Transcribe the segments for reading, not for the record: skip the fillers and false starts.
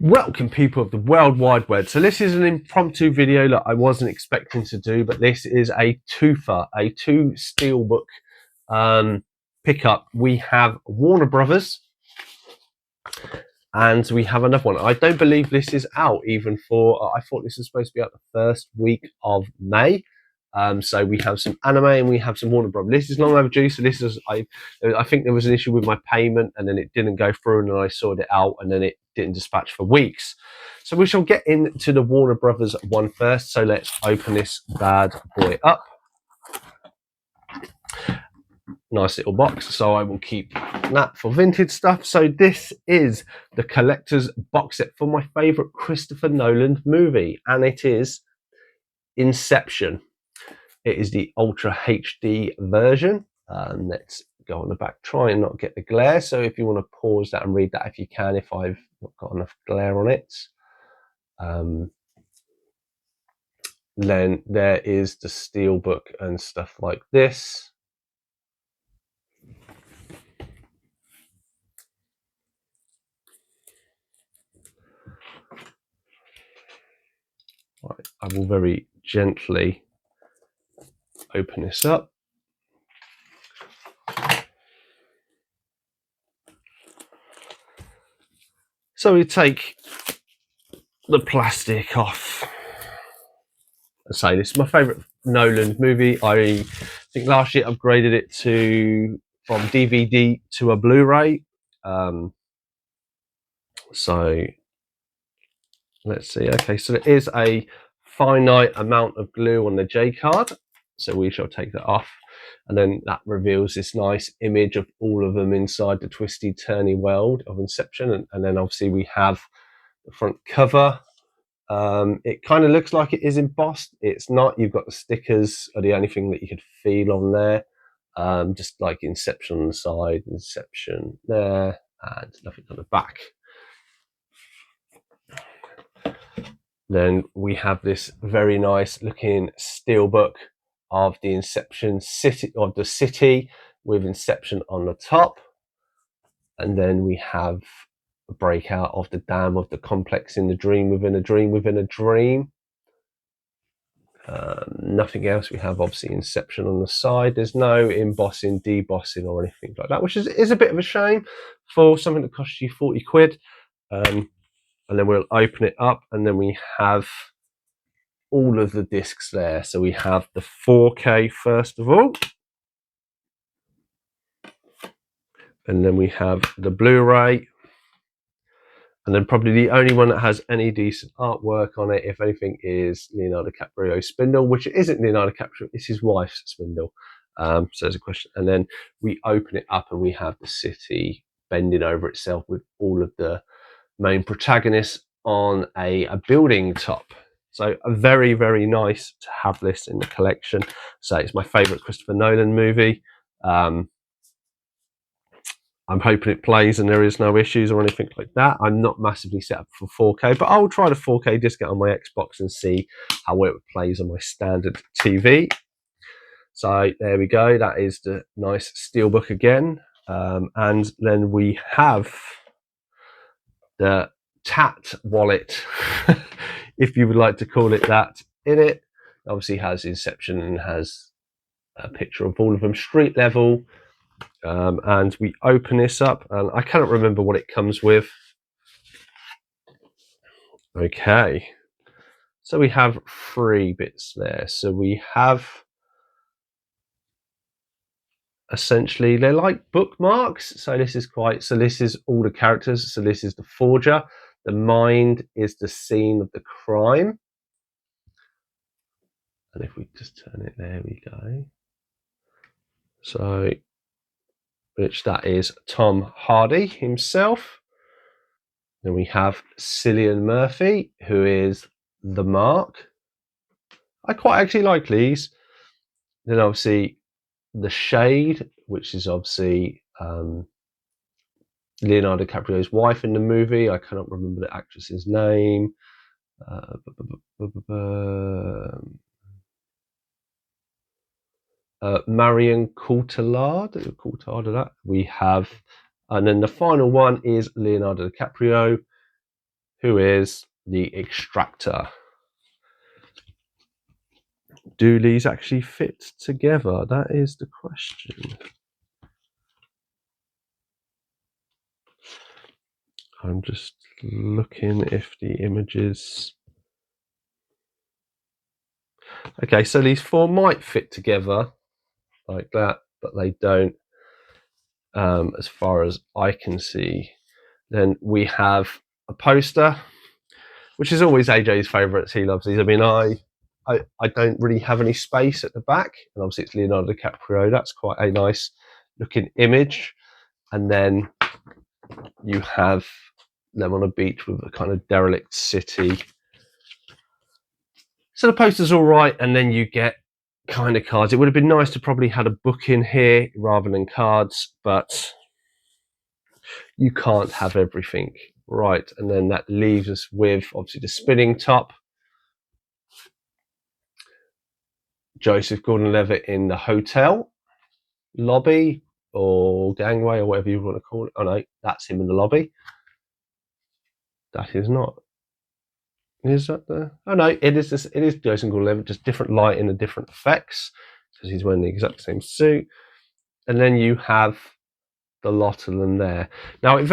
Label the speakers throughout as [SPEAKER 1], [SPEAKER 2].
[SPEAKER 1] Welcome, people of the World Wide Web. So this is an impromptu video that I wasn't expecting to do, but this is a twofer, a two steelbook pickup. We have Warner Brothers and we have another one. I don't believe this is out even for, I thought this was supposed to be out the first week of May. So we have some anime and we have some Warner Brothers. This is long overdue. So this is, I think there was an issue with my payment and then it didn't go through and then I sorted it out and then it didn't dispatch for weeks. So we shall get into the Warner Brothers one first. So let's open this bad boy up. Nice little box. So I will keep that for vintage stuff. So this is the collector's box set for my favorite Christopher Nolan movie, and it is Inception. It is the Ultra HD version. Let's go on the back, try and not get the glare. So if you want to pause that and read that if you can, if I've not got enough glare on it. Then there is the steelbook and stuff like this. Right, I will very gently open this up. So we take the plastic off. I say this is my favourite Nolan movie. I think last year upgraded it from DVD to a Blu-ray. So let's see. Okay, so there is a finite amount of glue on the J card. So we shall take that off. And then that reveals this nice image of all of them inside the twisty, turny world of Inception. And then obviously we have the front cover. It kind of looks like it is embossed. It's not. You've got the stickers are the only thing that you could feel on there. Just like Inception on the side, Inception there, and nothing on the back. Then we have this very nice looking steelbook of the Inception city, of the city with Inception on the top. And then we have a breakout of the dam of the complex in the dream within a dream within a dream. Nothing else. We have obviously Inception on the side. There's no embossing, debossing or anything like that, which is a bit of a shame for something that costs you 40 quid. And then we'll open it up and then we have all of the discs there. So we have the 4K first of all. And then we have the Blu-ray. And then probably the only one that has any decent artwork on it, if anything, is Leonardo DiCaprio's spindle, which isn't Leonardo DiCaprio, it's his wife's spindle. So there's a question. And then we open it up and we have the city bending over itself with all of the main protagonists on a building top. So very, very nice to have this in the collection. So it's my favorite Christopher Nolan movie. I'm hoping it plays and there is no issues or anything like that. I'm not massively set up for 4K, but I'll try the 4K disc on my Xbox and see how well it plays on my standard TV. So there we go. That is the nice steelbook again. And then we have the Tat wallet, if you would like to call it that, in it. Obviously has Inception and has a picture of all of them street level. And we open this up and I cannot remember what it comes with. Okay, so we have 3 bits there. So we have essentially, they're like bookmarks. So this is this is all the characters. So this is the forger. The mind is the scene of the crime. And if we just turn it, there we go. So, which that is Tom Hardy himself. Then we have Cillian Murphy, who is the Mark. I quite actually like these. Then obviously the Shade, which is obviously Leonardo DiCaprio's wife in the movie. I cannot remember the actress's name. Marion Courtillard of that. We have, and then the final one is Leonardo DiCaprio, who is the extractor. Do these actually fit together? That is the question. I'm just looking if the images... Okay, so these four might fit together like that, but they don't, as far as I can see. Then we have a poster, which is always AJ's favourites. He loves these. I mean, I don't really have any space at the back, and obviously it's Leonardo DiCaprio. That's quite a nice looking image. And then you have them on a beach with a kind of derelict city. So the poster's all right, and then you get kind of cards. It would have been nice to probably had a book in here rather than cards, but you can't have everything. Right, and then that leaves us with obviously the spinning top. Joseph Gordon-Levitt in the hotel lobby or gangway or whatever you want to call it. Oh no, that's him in the lobby. That is not. Is that the? Oh no, it is. It is Joseph Gordon-Levitt, just different lighting and different effects because he's wearing the exact same suit. And then you have the lot of them there. Now it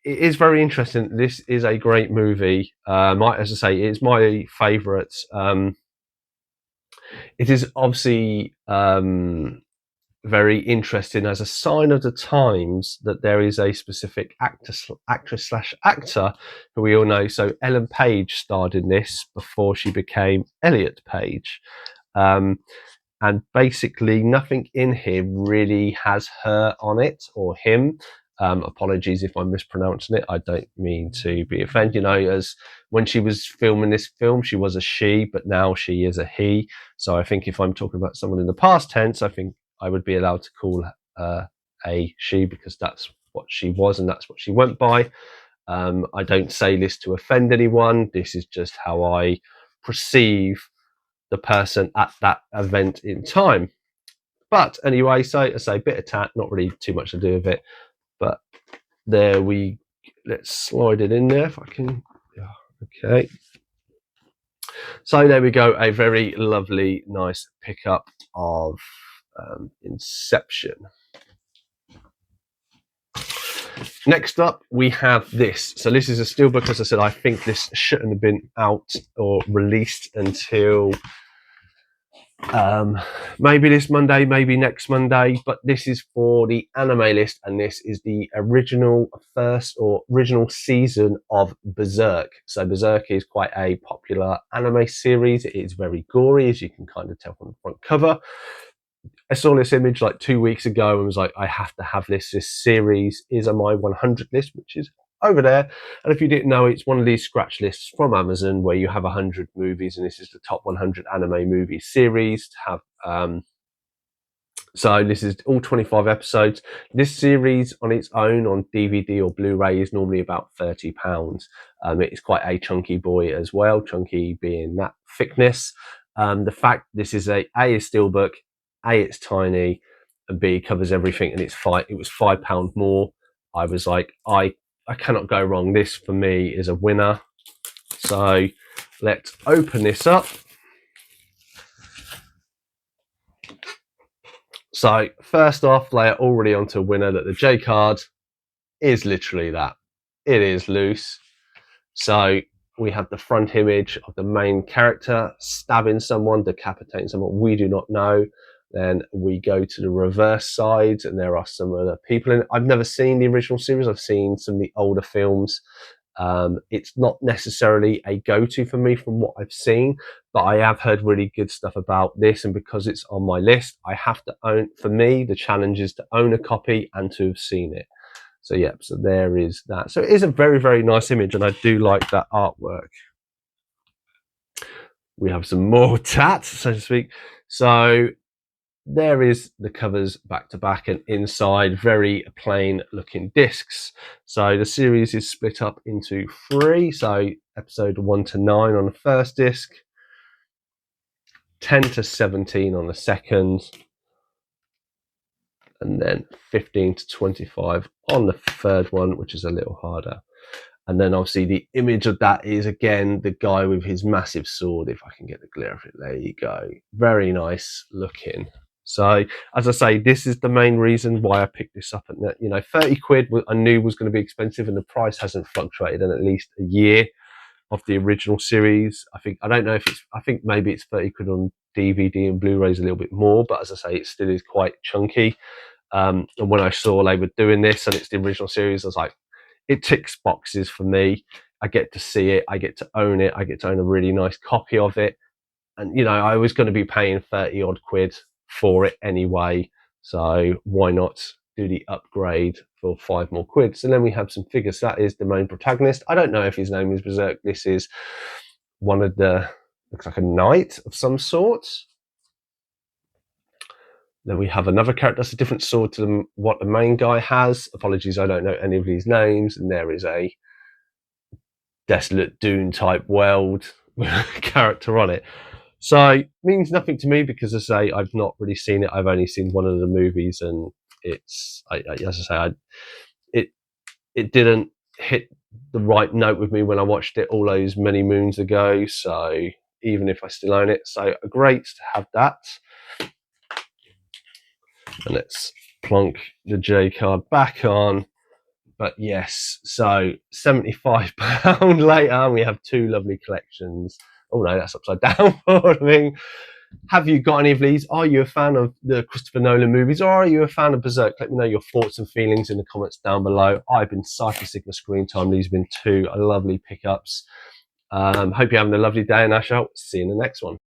[SPEAKER 1] is very interesting. This is a great movie. As I say, it's my favourite. It is obviously very interesting as a sign of the times that there is a specific actress/actor who we all know. So Ellen Page starred in this before she became Elliot Page. And basically nothing in here really has her on it or him. Apologies if I'm mispronouncing it. I don't mean to be offended. You know, as when she was filming this film, she was a she, but now she is a he. So I think if I'm talking about someone in the past tense, I think I would be allowed to call a she because that's what she was and that's what she went by. I don't say this to offend anyone. This is just how I perceive the person at that event in time. But anyway, so I say bit of tat, not really too much to do with it. But there let's slide it in there if I can. Okay. So there we go, a very lovely, nice pickup of Inception. Next up, we have this. So this is a steelbook. As I said, I think this shouldn't have been out or released until maybe this Monday, maybe next Monday, but this is for the anime list, and this is the original season of Berserk. So Berserk is quite a popular anime series. It is very gory, as you can kind of tell from the front cover. I saw this image like 2 weeks ago and was like, I have to have this. This series is on my 100 list, which is over there. And if you didn't know, it's one of these scratch lists from Amazon where you have 100 movies, and this is the top 100 anime movie series to have. So this is all 25 episodes. This series on its own on DVD or Blu-ray is normally about £30. It's quite a chunky boy as well, chunky being that thickness. The fact this is a steelbook, it's tiny, and B, covers everything, and it was £5 more. I was like, I cannot go wrong. This for me is a winner. So let's open this up. So first off, they are already onto a winner, that the J card is literally that. It is loose. So we have the front image of the main character stabbing someone, decapitating someone we do not know. Then we go to the reverse side, and there are some other people in it. I've never seen the original series. I've seen some of the older films. It's not necessarily a go-to for me from what I've seen, but I have heard really good stuff about this, and because it's on my list, I have to own. For me, the challenge is to own a copy and to have seen it. So yeah, so there is that. So it is a very, very nice image, and I do like that artwork. We have some more tat, so to speak. So there is the covers back to back, and inside very plain looking discs. So the series is split up into 3. So episode 1 to 9 on the first disc, 10 to 17 on the second, and then 15 to 25 on the third one, which is a little harder. And then obviously the image of that is again the guy with his massive sword. If I can get the glare of it, there you go. Very nice looking. So as I say, this is the main reason why I picked this up. At 30 quid I knew was going to be expensive, and the price hasn't fluctuated in at least a year of the original series. I don't know if I think maybe it's 30 quid on DVD and Blu-rays a little bit more, but as I say, it still is quite chunky. And when I saw they were doing this and it's the original series, I was like, it ticks boxes for me. I get to see it. I get to own it. I get to own a really nice copy of it. And, I was going to be paying 30 odd quid for it anyway. So why not do the upgrade for 5 more quid? So then we have some figures. That is the main protagonist. I don't know if his name is Berserk. This is one of looks like a knight of some sort. Then we have another character that's a different sword to what the main guy has. Apologies, I don't know any of these names. And there is a desolate dune type world with a character on it. So it means nothing to me because, as I say, I've not really seen it. I've only seen one of the movies, and as I say, it didn't hit the right note with me when I watched it all those many moons ago. So even if I still own it, so great to have that. And let's plonk the J card back on. But yes, so £75 later, we have 2 lovely collections. Oh no, that's upside down for me. Have you got any of these? Are you a fan of the Christopher Nolan movies, or are you a fan of Berserk? Let me know your thoughts and feelings in the comments down below. I've been Cypher Sigma Screen Time. These have been 2 lovely pickups. Hope you're having a lovely day, and I shall see you in the next one.